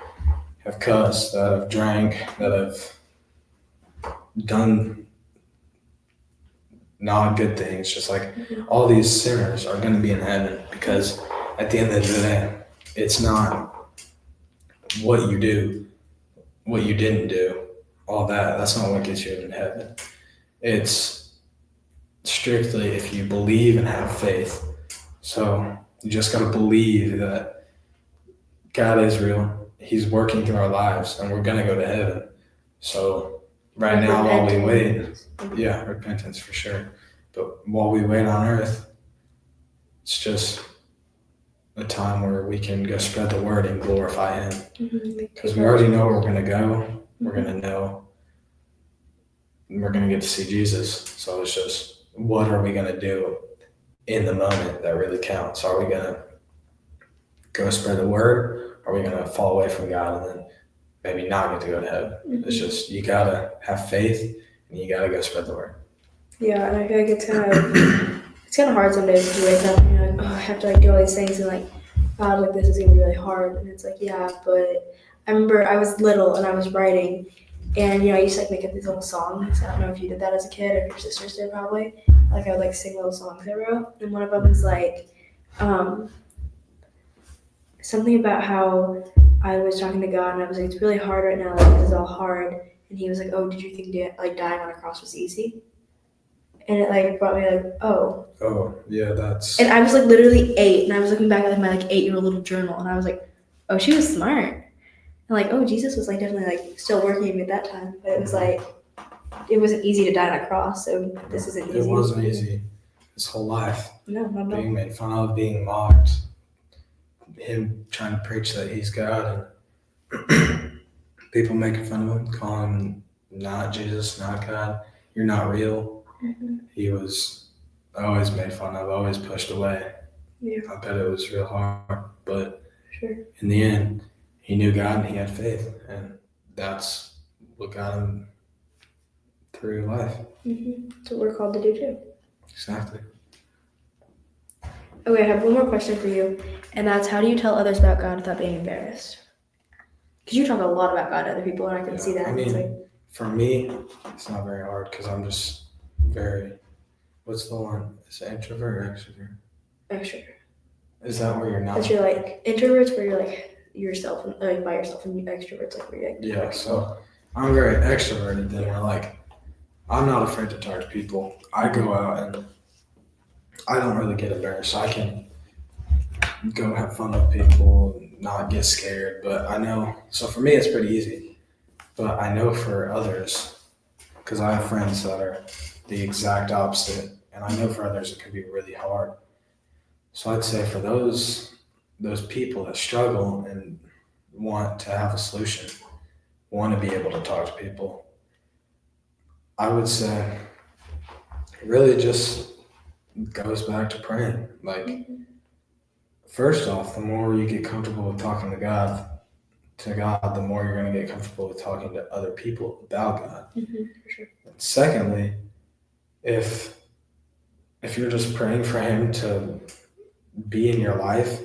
Speaker 2: have cussed, that have drank, that have done not good things. Just like all these sinners are going to be in heaven, because at the end of the day, it's not what you do, what you didn't do, all that. That's not what gets you in heaven. It's strictly if you believe and have faith. So you just got to believe that God is real. He's working through our lives, and we're going to go to heaven. So right now, while we wait, yeah, repentance for sure. But while we wait on earth, it's just a time where we can go spread the word and glorify Him. Because we already know where we're going to go. We're going to know. We're going to get to see Jesus. So it's just, what are we going to do in the moment that really counts? Are we going to go spread the word? Are we going to fall away from God and then maybe not get to go to heaven? It's just, you got to have faith and you got to go spread the word.
Speaker 1: Yeah, and I feel like it's kind of hard some days to wake up and you're like, oh, I have to like do all these things and like, God, like this is gonna be really hard. And it's like, yeah, but I remember I was little and I was writing, and I used to like make up these little songs. I don't know if you did that as a kid, or if your sisters did probably. Like I would like sing little songs I wrote, and one of them was like something about how I was talking to God and I was like, it's really hard right now, like this is all hard. And He was like, oh, did you think like dying on a cross was easy? And it like brought me like, oh.
Speaker 2: Oh, yeah, that's...
Speaker 1: And I was like literally 8, and I was looking back at like my like 8-year-old little journal, and I was like, oh, she was smart. And like, oh, Jesus was like definitely like still working with me at that time. But it was like, it wasn't easy to die on a cross, so this isn't easy.
Speaker 2: It wasn't easy. His whole life.
Speaker 1: No, not at all.
Speaker 2: Being made fun of, being mocked, him trying to preach that he's God, and people making fun of him, calling him not Jesus, not God, you're not real. He was always made fun of, always pushed away.
Speaker 1: Yeah.
Speaker 2: I bet it was real hard, but
Speaker 1: sure.
Speaker 2: In the end, he knew God and he had faith, and that's what got him through life.
Speaker 1: That's what we're called to do too.
Speaker 2: Exactly.
Speaker 1: Okay, I have one more question for you, and that's, how do you tell others about God without being embarrassed? Because you talk a lot about God to other people, and I can see that.
Speaker 2: I mean, for me, it's not very hard because I'm just very, what's the one? Is it introvert or extrovert?
Speaker 1: Extrovert.
Speaker 2: Is that where you're not?
Speaker 1: But you're like, introverts where you're like yourself, and like by yourself, and extroverts like where you're like.
Speaker 2: Yeah, so I'm very extroverted then, where like, I'm not afraid to talk to people. I go out and I don't really get embarrassed. I can go have fun with people, not get scared, but I know, so for me it's pretty easy, but I know for others, because I have friends that are the exact opposite, and I know for others it can be really hard. So I'd say for those people that struggle and want to have a solution, want to be able to talk to people, I would say it really just goes back to praying. Like, first off, the more you get comfortable with talking to God, the more you're going to get comfortable with talking to other people about God.
Speaker 1: For sure.
Speaker 2: And secondly, if you're just praying for Him to be in your life,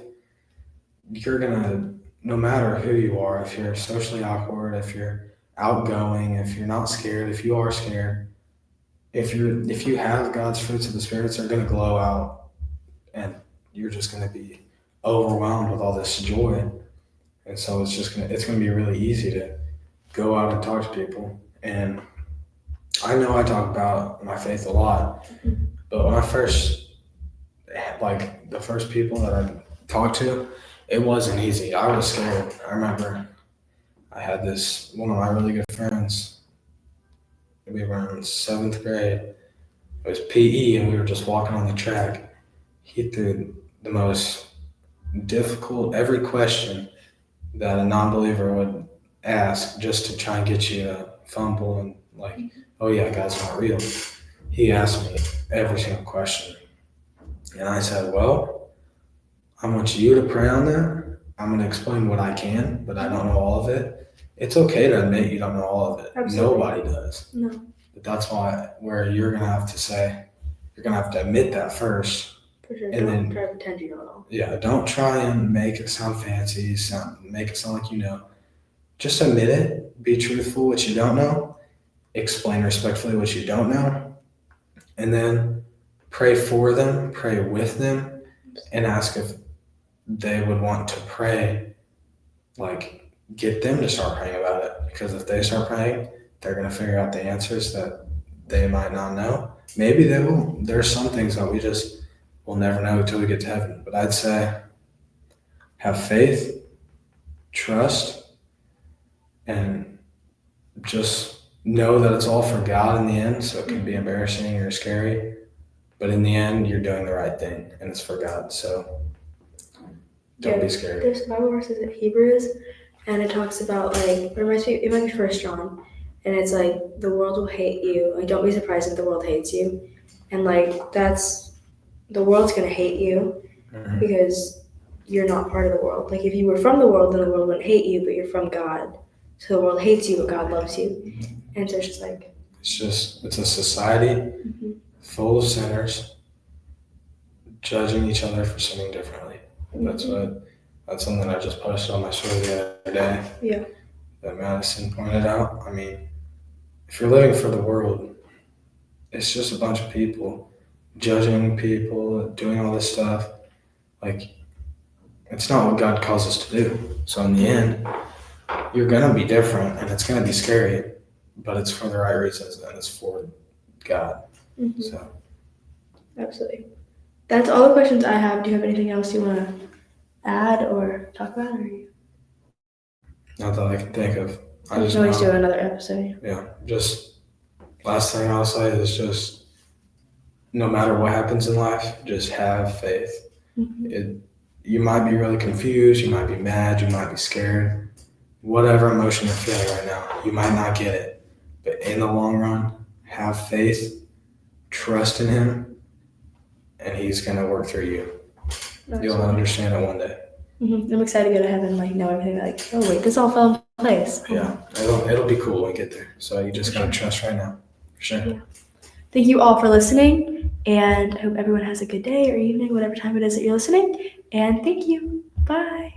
Speaker 2: you're going to, no matter who you are, if you're socially awkward, if you're outgoing, if you're not scared, if you are scared, if you have God's fruits of the spirits, they're going to glow out, and you're just going to be overwhelmed with all this joy. And so it's going to be really easy to go out and talk to people. And I know I talk about my faith a lot, but when I first, like the first people that I talked to, it wasn't easy. I was scared. I remember I had one of my really good friends. We were in 7th grade. It was PE, and we were just walking on the track. He threw the most difficult, every question that a non-believer would ask just to try and get you to fumble and like, oh yeah, God's not real. He asked me every single question. And I said, well, I want you to pray on that. I'm going to explain what I can, but I don't know all of it. It's okay to admit you don't know all of it. Absolutely. Nobody does.
Speaker 1: No.
Speaker 2: But that's where you're going to have to say, you're going to have to admit that first.
Speaker 1: For sure. And don't try to pretend you don't know.
Speaker 2: Yeah, don't try and make it sound fancy, make it sound like you know. Just admit it. Be truthful what you don't know. Explain respectfully what you don't know. and then pray for them, pray with them, and ask if they would want to pray. Like, get them to start praying about it, because if they start praying, they're going to figure out the answers that they might not know. Maybe they will. There's some things that we just will never know until we get to heaven. But I'd say have faith, trust, and just know that it's all for God in the end. So it can be embarrassing or scary, but in the end, you're doing the right thing, and it's for God. So don't be scared.
Speaker 1: There's Bible verses in Hebrews, and it talks about like it might be First John, and it's like the world will hate you. Like, don't be surprised if the world hates you, and like the world's gonna hate you because you're not part of the world. Like, if you were from the world, then the world wouldn't hate you, but you're from God, so the world hates you, but God loves you. And so it's just like
Speaker 2: it's a society full of sinners judging each other for sinning differently. That's something I just posted on my story the other day.
Speaker 1: Yeah.
Speaker 2: That Madison pointed out. I mean, if you're living for the world, it's just a bunch of people judging people, doing all this stuff. Like, it's not what God calls us to do. So in the end, you're gonna be different, and it's gonna be scary, but it's for the right reasons, and it's for God. So
Speaker 1: absolutely. That's all the questions I have. Do you have anything else you want to add or talk about? Or
Speaker 2: not that I can think of.
Speaker 1: I just always do another episode.
Speaker 2: Yeah. Just last thing I'll say is just no matter what happens in life, just have faith. You might be really confused, you might be mad, you might be scared. Whatever emotion you're feeling right now, you might not get it. But in the long run, have faith, trust in Him, and He's going to work through you. You'll understand it one day.
Speaker 1: I'm excited to go to heaven, like know everything. Like, oh wait, this all fell in place.
Speaker 2: Yeah, it'll be cool when we get there. So you just gotta trust right now, for sure.
Speaker 1: Yeah. Thank you all for listening, and I hope everyone has a good day or evening, whatever time it is that you're listening. And thank you. Bye.